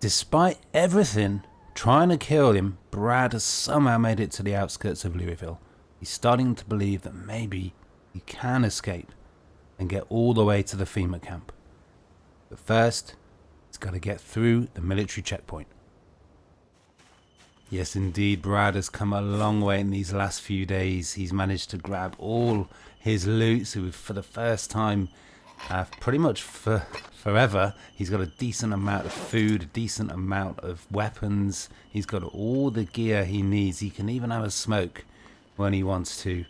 Despite everything trying to kill him, Brad has somehow made it to the outskirts of Louisville. He's starting to believe that maybe he can escape and get all the way to the FEMA camp. But first, he's got to get through the military checkpoint. Yes, indeed, Brad has come a long way in these last few days. He's managed to grab all his loot, so for the first time, pretty much for forever, he's got a decent amount of food, a decent amount of weapons. He's got all the gear he needs. He can even have a smoke when he wants to.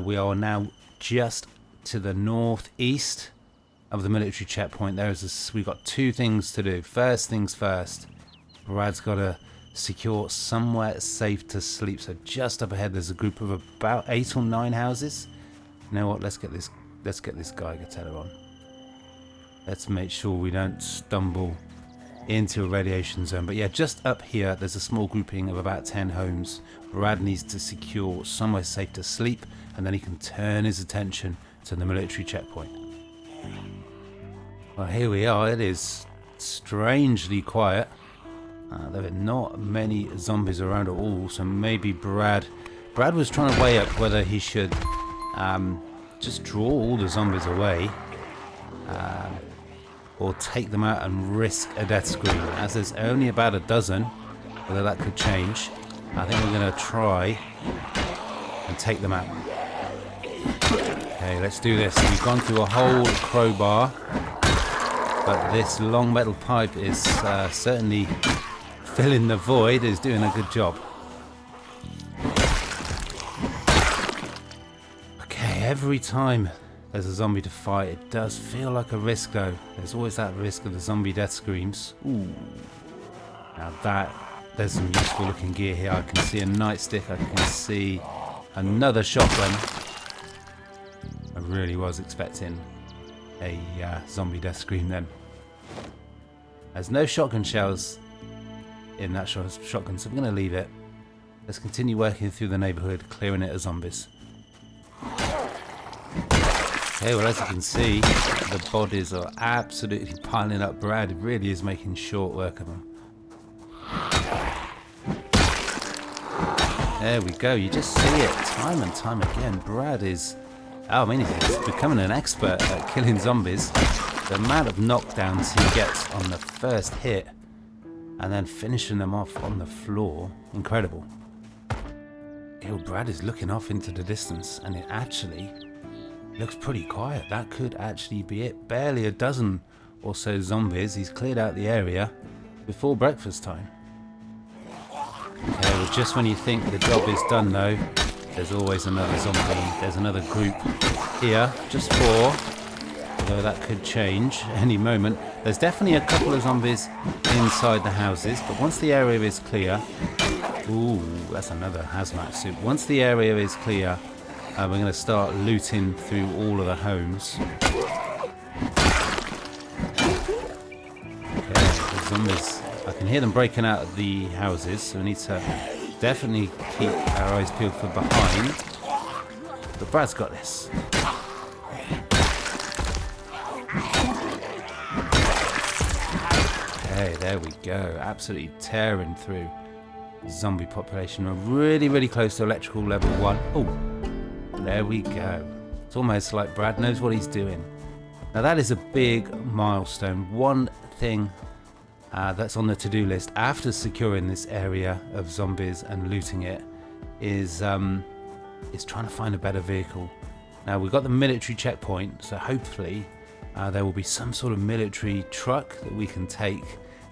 We are now just to the northeast of the military checkpoint. We've got two things to do. First things first, Brad's got to secure somewhere safe to sleep. So just up ahead, there's a group of about 8 or 9 houses. You know what? Let's get this Geiger teller on. Let's make sure we don't stumble into a radiation zone. But yeah, just up here, there's a small grouping of about 10 homes. Brad needs to secure somewhere safe to sleep, and then he can turn his attention to the military checkpoint. Well, here we are. It is strangely quiet. There are not many zombies around at all, so maybe Brad was trying to weigh up whether he should just draw all the zombies away or take them out and risk a death screen. As there's only about a dozen, whether that could change, I think we're going to try and take them out. Okay, let's do this. We've gone through a whole crowbar, but this long metal pipe is certainly filling the void, is doing a good job. Okay, every time there's a zombie to fight, it does feel like a risk though. There's always that risk of the zombie death screams. Ooh. Now there's some useful looking gear here. I can see a nightstick, I can see another shotgun. I really was expecting a zombie death scream then. There's no shotgun shells in that shotgun, so I'm going to leave it. Let's continue working through the neighborhood, clearing it of zombies. Okay, well, as you can see, the bodies are absolutely piling up. Brad really is making short work of them. There we go. You just see it time and time again. Brad is, he's becoming an expert at killing zombies. The amount of knockdowns he gets on the first hit and then finishing them off on the floor, incredible. Brad is looking off into the distance, and it actually looks pretty quiet. That could actually be it. Barely a dozen or so zombies. He's cleared out the area before breakfast time. Okay, well, just when you think the job is done though, there's always another zombie. There's another group here, just 4. Although that could change any moment. There's definitely a couple of zombies inside the houses, but once the area is clear... Ooh, that's another hazmat suit. Once the area is clear, we're going to start looting through all of the homes. Okay, the zombies... I can hear them breaking out of the houses, so we need to definitely keep our eyes peeled for behind. But Brad's got this. Okay, there we go. Absolutely tearing through the zombie population. We're really, really close to electrical level 1. Oh, there we go. It's almost like Brad knows what he's doing. Now that is a big milestone. One thing that's on the to-do list after securing this area of zombies and looting it is trying to find a better vehicle. Now we've got the military checkpoint, so hopefully there will be some sort of military truck that we can take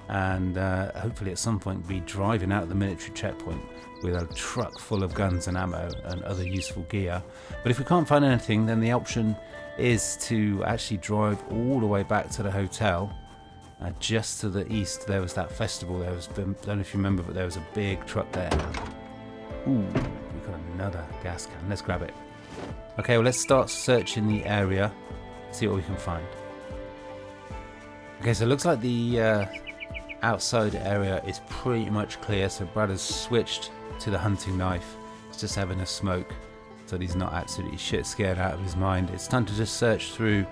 and hopefully at some point be driving out of the military checkpoint with a truck full of guns and ammo and other useful gear. But if we can't find anything, then the option is to actually drive all the way back to the hotel. Just to the east there was that festival. I don't know if you remember, but there was a big truck there. Ooh, we've got another gas can. Let's grab it. Okay, well, let's start searching the area, see what we can find. Okay, so it looks like the outside area is pretty much clear, so Brad has switched to the hunting knife He's just having a smoke so that he's not absolutely shit scared out of his mind. It's time to just search through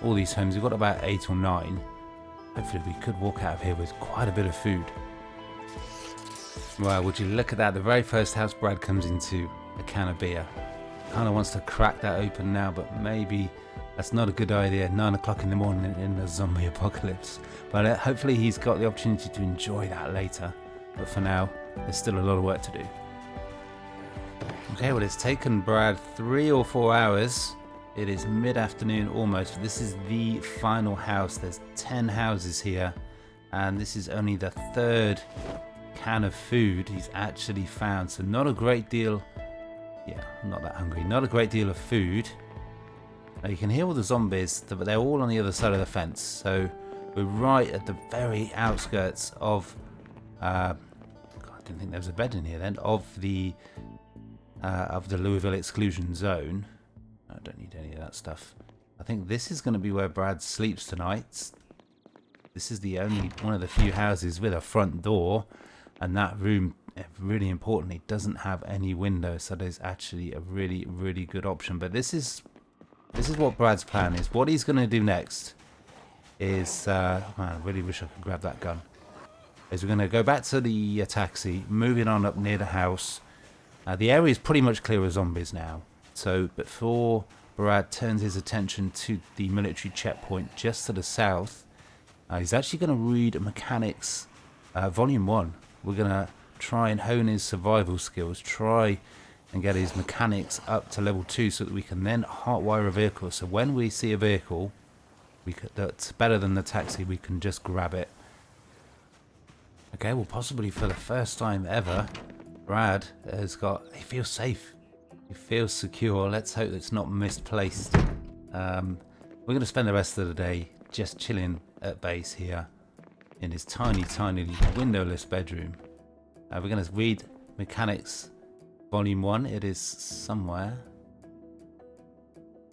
all these homes. We've got about 8 or 9. Hopefully we could walk out of here with quite a bit of food. Well, would you look at that? The very first house Brad comes into, a can of beer. Kind of wants to crack that open now, but maybe that's not a good idea. 9 o'clock in the morning in a zombie apocalypse. But hopefully he's got the opportunity to enjoy that later. But for now, there's still a lot of work to do. Okay, well, it's taken Brad 3 or 4 hours. It is mid-afternoon almost. This is the final house. There's 10 houses here, and this is only the 3rd can of food he's actually found. So not a great deal. Yeah, I'm not that hungry. Not a great deal of food. Now you can hear all the zombies, but they're all on the other side of the fence. So we're right at the very outskirts of. God, I didn't think there was a bed in here then. Of the Louisville exclusion zone. I don't need any of that stuff. I think this is going to be where Brad sleeps tonight. This is the only one of the few houses with a front door, and that room, really importantly, doesn't have any windows, so there's actually a really, really good option. But this is what Brad's plan is. What he's going to do next is, man, I really wish I could grab that gun. Is we're going to go back to the taxi, moving on up near the house. The area is pretty much clear of zombies now. So before Brad turns his attention to the military checkpoint just to the south, he's actually going to read Mechanics Volume 1. We're going to try and hone his survival skills, try and get his mechanics up to level 2 so that we can then hotwire a vehicle. So when we see a vehicle that's better than the taxi, we can just grab it. Okay, well, possibly for the first time ever, Brad he feels safe. He feels secure. Let's hope it's not misplaced. We're going to spend the rest of the day just chilling at base here in his tiny, tiny windowless bedroom. We're going to read Mechanics Volume 1. It is somewhere.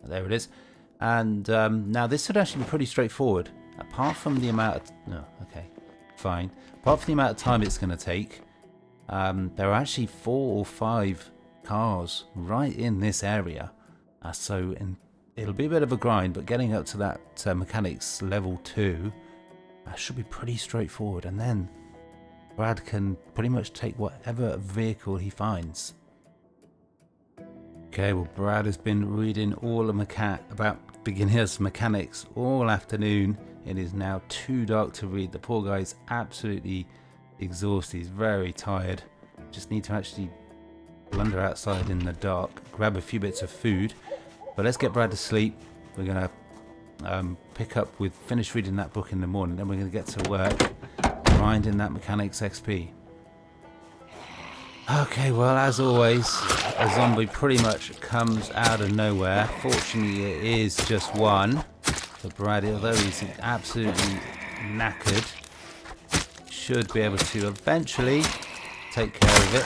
There it is. And now this should actually be pretty straightforward. Apart from the amount of... No, okay, fine. Apart from the amount of time it's going to take, there are actually 4 or 5 cars right in this area. It'll be a bit of a grind, but getting up to that mechanics level 2 should be pretty straightforward. And then Brad can pretty much take whatever vehicle he finds. Okay, well, Brad has been reading all about beginner's mechanics all afternoon. It is now too dark to read. The poor guy is absolutely exhausted. He's very tired. Just need to actually blunder outside in the dark, grab a few bits of food. But let's get Brad to sleep. We're going to finish reading that book in the morning. Then we're going to get to work, grinding that mechanics XP. Okay, well, as always, a zombie pretty much comes out of nowhere. Fortunately, it is just one. But Brad, although he's absolutely knackered, should be able to eventually take care of it.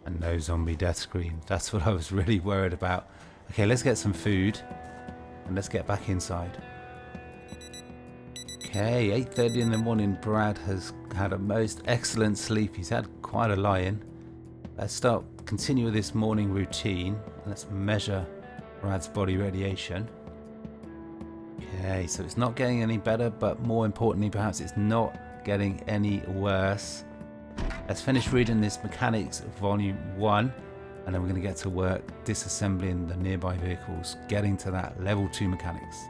And no zombie death screen. That's what I was really worried about. Okay, let's get some food and let's get back inside. Okay, 8:30 in the morning. Brad has had a most excellent sleep. He's had quite a lie-in. Let's continue with this morning routine. Let's measure Brad's body radiation. Okay, so it's not getting any better, but more importantly, perhaps it's not getting any worse. Let's finish reading this Mechanics Volume 1, and then we're going to get to work disassembling the nearby vehicles, getting to that level 2 mechanics.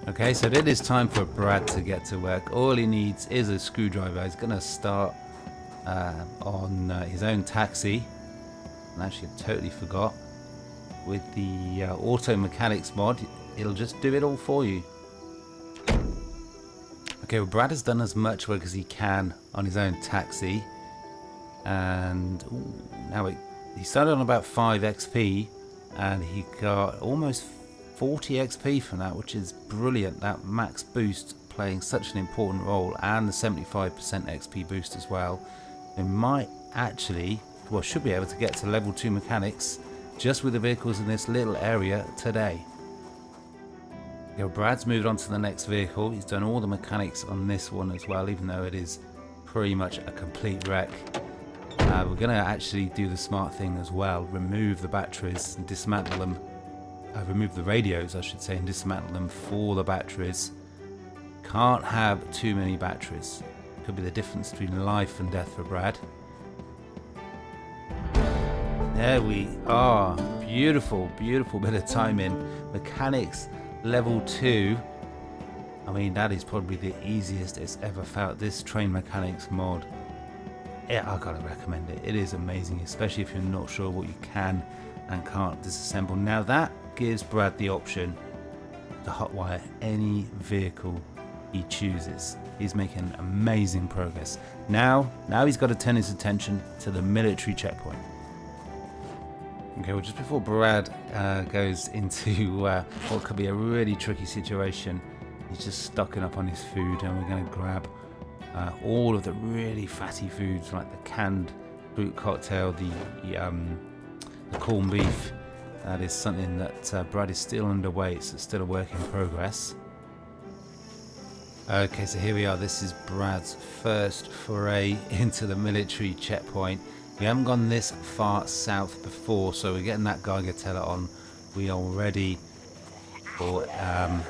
Okay, so it is time for Brad to get to work. All he needs is a screwdriver. He's going to start on his own taxi. And actually, I totally forgot. With the auto mechanics mod, it'll just do it all for you. Okay, well, Brad has done as much work as he can on his own taxi. And he started on about 5 XP, and he got almost 40 XP from that, which is brilliant. That max boost playing such an important role, and the 75% XP boost as well. It might actually, should be able to get to level 2 mechanics just with the vehicles in this little area today. Brad's moved on to the next vehicle. He's done all the mechanics on this one as well, even though it is pretty much a complete wreck. We're going to actually do the smart thing as well. Remove the batteries and dismantle them. Remove the radios, I should say, and dismantle them for the batteries. Can't have too many batteries. Could be the difference between life and death for Brad. There we are. Beautiful, beautiful bit of timing. Mechanics level 2. I mean, that is probably the easiest it's ever felt. This train mechanics mod. Yeah, I gotta recommend it. It is amazing, especially if you're not sure what you can and can't disassemble. Now that gives Brad the option to hotwire any vehicle he chooses. He's making amazing progress. Now he's got to turn his attention to the military checkpoint. Okay, well, just before Brad goes into what could be a really tricky situation, he's just stocking up on his food, and we're going to grab all of the really fatty foods like the canned fruit cocktail, the corned beef. That is something that Brad is still underweight, so it's still a work in progress. Okay, so here we are. This is Brad's first foray into the military checkpoint. We haven't gone this far south before, so we're getting that Geiger teller on. We are ready for... that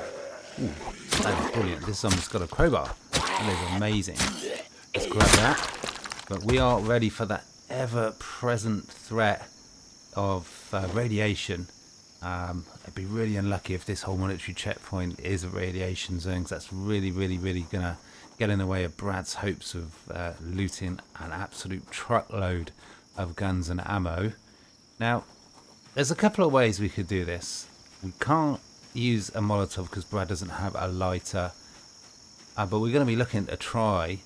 is brilliant. This zombie's got a crowbar. That is amazing. Let's grab that. But we are ready for that ever-present threat of radiation. I'd be really unlucky if this whole military checkpoint is a radiation zone, because that's really going to get in the way of Brad's hopes of looting an absolute truckload of guns and ammo. Now, there's a couple of ways we could do this. We can't use a Molotov because Brad doesn't have a lighter, but we're going to be looking to try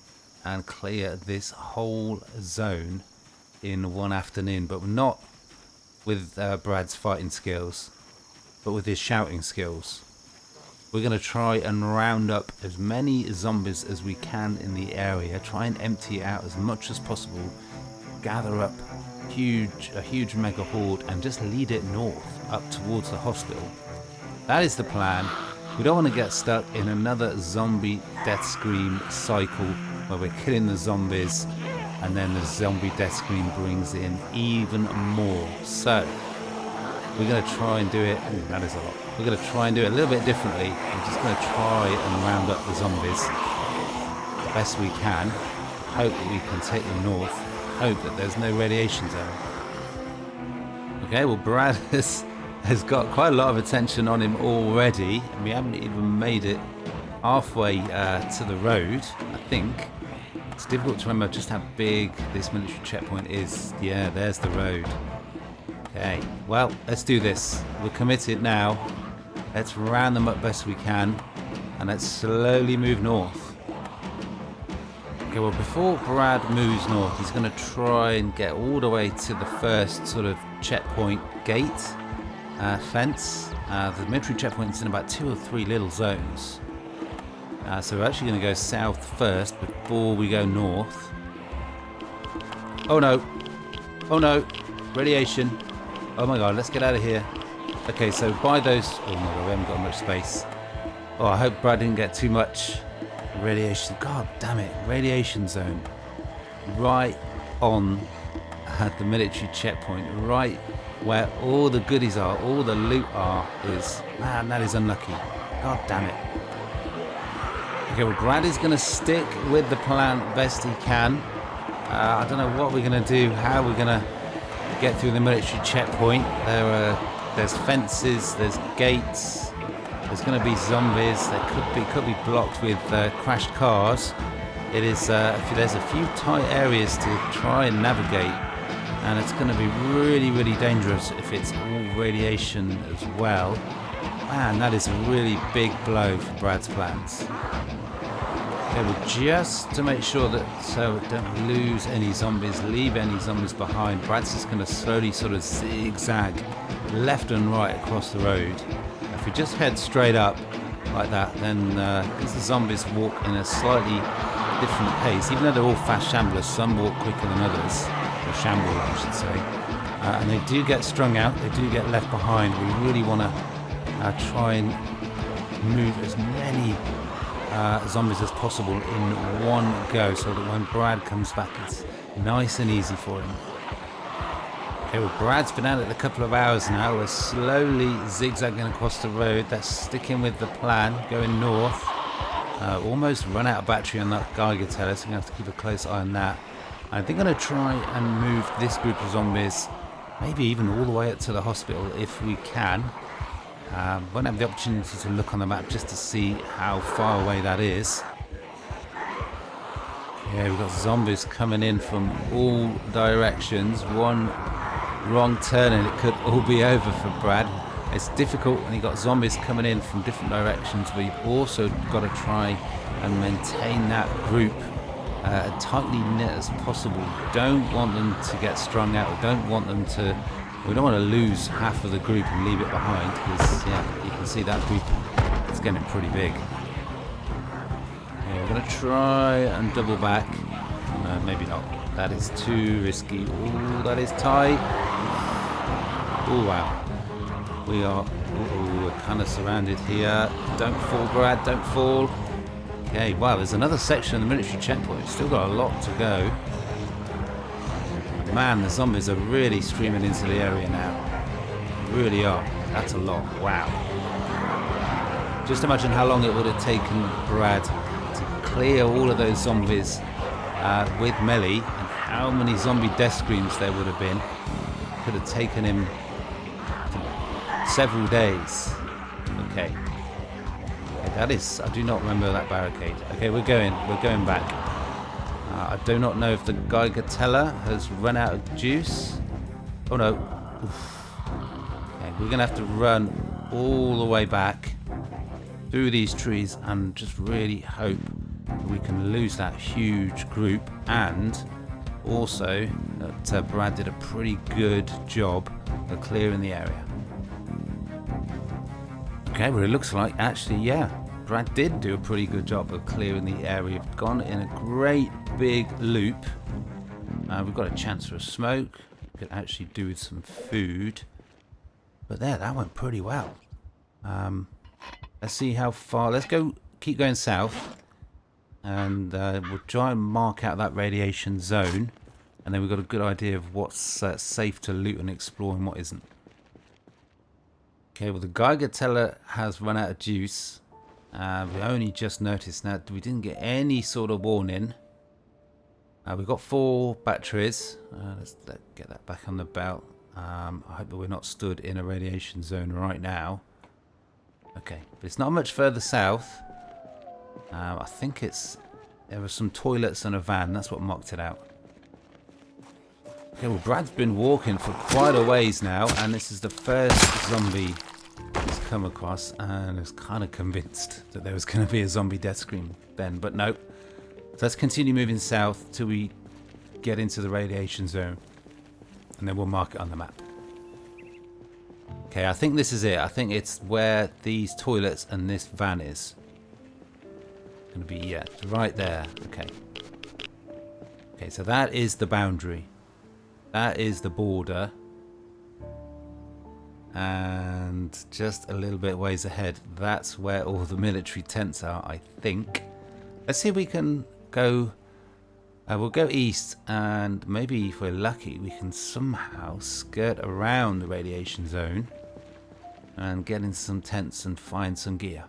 and clear this whole zone in one afternoon, but not with Brad's fighting skills, but with his shouting skills. We're going to try and round up as many zombies as we can in the area, try and empty it out as much as possible, gather up a huge mega horde, and just lead it north up towards the hospital. That is the plan. We don't want to get stuck in another zombie death scream cycle where we're killing the zombies and then the zombie death scream brings in even more. So we're going to try and do it. Ooh, that is a lot. We're going to try and do it a little bit differently. We're just going to try and round up the zombies the best we can. Hope that we can take them north. Hope that there's no radiation zone. Okay, well, Brad has got quite a lot of attention on him already, and we haven't even made it halfway to the road, I think. It's difficult to remember just how big this military checkpoint is. Yeah, there's the road. Okay, well, let's do this. We're committed now. Let's round them up best we can, and let's slowly move north. Okay, well, before Brad moves north, he's going to try and get all the way to the first sort of checkpoint gate fence. The military checkpoint's in about 2 or 3 little zones. So we're actually going to go south first before we go north. Oh no! Oh no! Radiation! Oh my god, let's get out of here. Okay, so by those... Oh my god, we haven't got much space. Oh, I hope Brad didn't get too much radiation. God damn it, radiation zone. Right on the military checkpoint, right where all the goodies are, all the loot is... Man, that is unlucky. God damn it. Okay, well, Brad is going to stick with the plan best he can. I don't know what we're going to do, how we're going to get through the military checkpoint. There's fences, there's gates, there's going to be zombies. There could be blocked with crashed cars. It is there's a few tight areas to try and navigate, and it's going to be really dangerous if it's all radiation as well. Man, that is a really big blow for Brad's plans. Okay, well, just to make sure that so we don't lose any zombies, leave any zombies behind, Brad's just going to slowly sort of zigzag left and right across the road. If we just head straight up like that, then because the zombies walk in a slightly different pace, even though they're all fast shamblers, some walk quicker than others, or shamble I should say, and they do get strung out, they do get left behind. We really want to try and move as many zombies as possible in one go, so that when Brad comes back Nice and easy for him. Okay, well, Brad's been at it a couple of hours now. We're slowly zigzagging across the road. That's sticking with the plan, going north. Almost run out of battery on that Geiger teller, so I'm going to have to keep a close eye on that. I think I'm going to try and move this group of zombies, maybe even all the way up to the hospital if we can. Won't have the opportunity to look on the map just to see how far away that is. Yeah, we've got zombies coming in from all directions. One wrong turn and it could all be over for Brad. It's difficult when you've got zombies coming in from different directions, but you've also got to try and maintain that group as tightly knit as possible. We don't want them to get strung out. We don't want to lose half of the group and leave it behind, because yeah, you can see that group is getting pretty big. Yeah, we're going to try and double back. No, maybe not. That is too risky. Ooh, that is tight. Oh wow. We're kind of surrounded here. Don't fall, Brad, don't fall. Okay, wow, there's another section of the military checkpoint. Still got a lot to go. Man, the zombies are really streaming into the area now. They really are. That's a lot. Wow. Just imagine how long it would have taken Brad to clear all of those zombies with melee, and how many zombie death screams there would have been. Could have taken him several days. Okay. That is, I do not remember that barricade. Okay, we're going back. I do not know if the Geiger teller has run out of juice. Oh no. Oof. Okay, we're gonna have to run all the way back through these trees and just really hope we can lose that huge group, and also that Brad did a pretty good job of clearing the area. Okay, well it looks like actually, yeah, Brad did do a pretty good job of clearing the area. We've gone in a great big loop. We've got a chance for a smoke. We could actually do with some food. But there, that went pretty well. Let's see how far. Let's go, keep going south. And we'll try and mark out that radiation zone. And then we've got a good idea of what's safe to loot and explore and what isn't. Okay, well the Geiger teller has run out of juice. We only just noticed now. We didn't get any sort of warning. We've got 4 batteries. Let's get that back on the belt. I hope that we're not stood in a radiation zone right now. Okay, but it's not much further south. I think there were some toilets and a van. That's what mocked it out. Okay, well Brad's been walking for quite a ways now, and this is the first zombie he's come across, and I was kind of convinced that there was going to be a zombie death scream then, but nope. So let's continue moving south till we get into the radiation zone, and then we'll mark it on the map. Okay, I think this is it. I think it's where these toilets and this van is. It's going to be, yeah, right there. Okay. Okay, so that is the boundary. That is the border. And just a little bit ways ahead, that's where all the military tents are, I think. Let's see if we can go. We'll go east, and maybe if we're lucky, we can somehow skirt around the radiation zone and get in some tents and find some gear.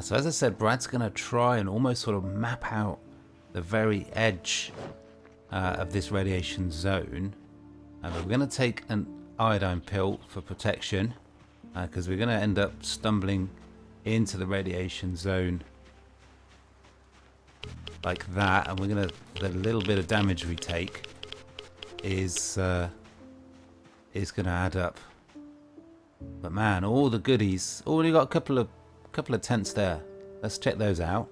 So as I said, Brad's going to try and almost sort of map out the very edge of this radiation zone. But we're going to take an iodine pill for protection, because we're going to end up stumbling into the radiation zone like that, and we're going to, the little bit of damage we take is going to add up. But man, all the goodies. Oh, we got a couple of tents there. Let's check those out.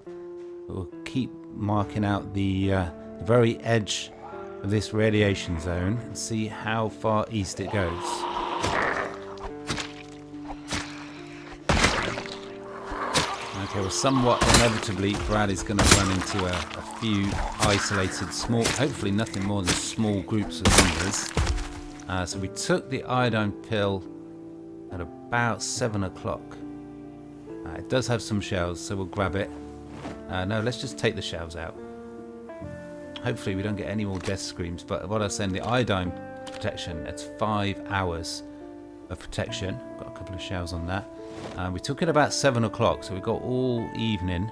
We'll keep marking out the very edge of this radiation zone and see how far east it goes. Okay, well, somewhat inevitably, Brad is going to run into a few isolated, small, hopefully nothing more than small groups of zombies. So we took the iodine pill at about 7 o'clock. It does have some shells, so we'll grab it. No, let's just take the shells out. hopefully we don't get any more death screams. But what I was saying, the iodine protection, it's 5 hours of protection. Got a couple of shells on that. We took it about 7 o'clock, so we got all evening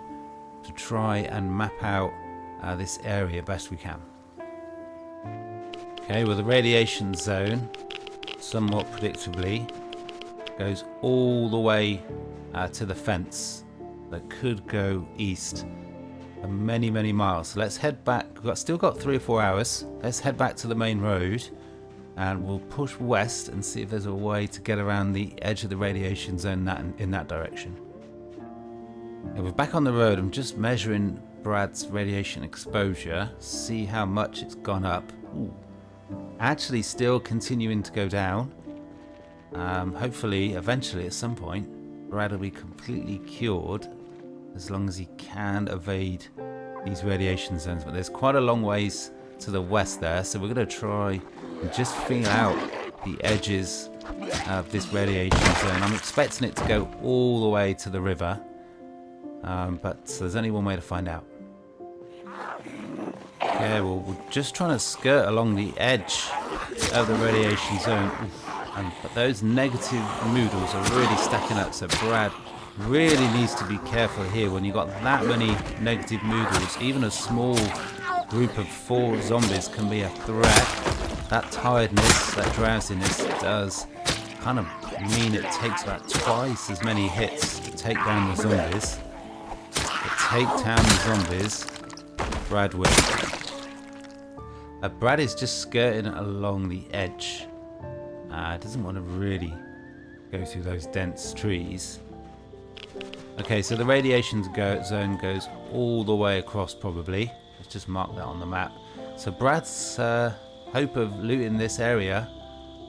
to try and map out this area best we can. Okay, well the radiation zone, somewhat predictably, goes all the way to the fence that could go east many, many miles. So let's head back. We've still got 3 or 4 hours. Let's head back to the main road and we'll push west and see if there's a way to get around the edge of the radiation zone in that direction. Okay, we're back on the road. I'm just measuring Brad's radiation exposure, see how much it's gone up. Ooh. Actually still continuing to go down. Hopefully eventually at some point Brad will be completely cured, as long as he can evade these radiation zones. But there's quite a long ways to the west there, so we're going to try and just feel out the edges of this radiation zone. I'm expecting it to go all the way to the river, but there's only one way to find out. Okay, well we're just trying to skirt along the edge of the radiation zone. But those negative moodles are really stacking up, so Brad really needs to be careful here. When you've got that many negative moodles, even a small group of 4 zombies can be a threat. That tiredness, that drowsiness does kind of mean it takes about twice as many hits to take down the zombies. To take down the zombies, Brad will. Brad is just skirting along the edge. Doesn't want to really go through those dense trees. Okay, so the radiation zone goes all the way across probably. Let's just mark that on the map. So Brad's hope of looting this area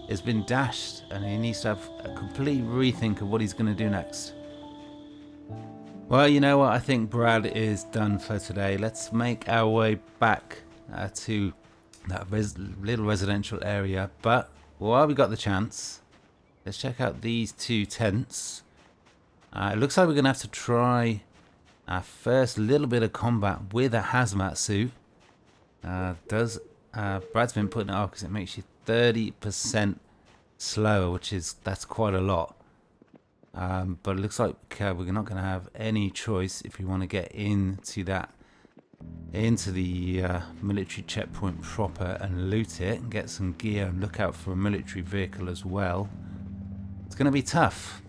has been dashed, and he needs to have a complete rethink of what he's going to do next. Well, you know what? I think Brad is done for today. Let's make our way back to that little residential area. But while we got the chance, let's check out these 2 tents. It looks like we're going to have to try our first little bit of combat with a hazmat suit. Brad's been putting it off because it makes you 30% slower, that's quite a lot. But it looks like we're not going to have any choice if we want to get into the military checkpoint proper and loot it and get some gear and look out for a military vehicle as well. It's going to be tough.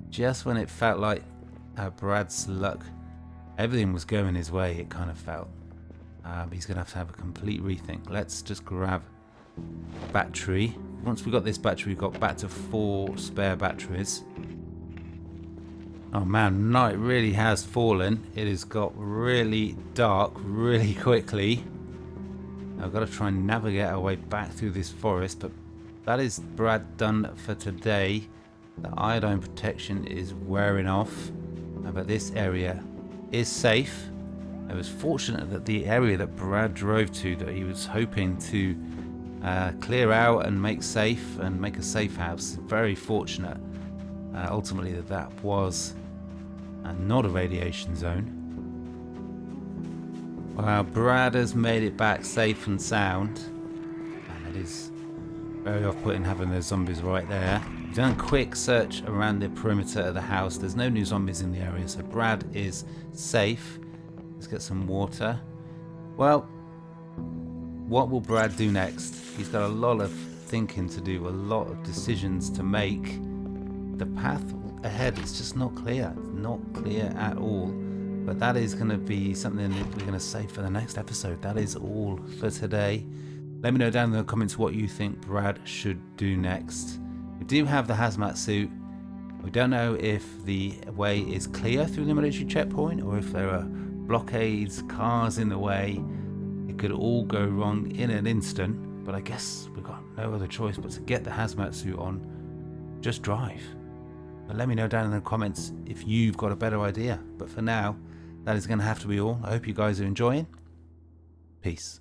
Just when it felt like Brad's luck, everything was going his way, it kind of felt. He's going to have a complete rethink. Let's just grab a battery. Once we've got this battery, we've got back to 4 spare batteries. Oh man, night really has fallen. It has got really dark really quickly. I've got to try and navigate our way back through this forest, but that is Brad done for today. The iodine protection is wearing off, but this area is safe. I was fortunate that the area that Brad drove to, that he was hoping to clear out and make safe and make a safe house, very fortunate ultimately that was not a radiation zone. Well, Brad has made it back safe and sound, and it is very off-putting having those zombies right there. We've done a quick search around the perimeter of the house. There's no new zombies in the area, so Brad is safe. Let's get some water. Well, what will Brad do next? He's got a lot of thinking to do, a lot of decisions to make. The path ahead is just not clear at all. But that is going to be something that we're going to save for the next episode. That is all for today. Let me know down in the comments what you think Brad should do next. We do have the hazmat suit. We don't know if the way is clear through the military checkpoint or if there are blockades, cars in the way. It could all go wrong in an instant, but I guess we've got no other choice but to get the hazmat suit on. Just drive. But let me know down in the comments if you've got a better idea. But for now, that is going to have to be all. I hope you guys are enjoying. Peace.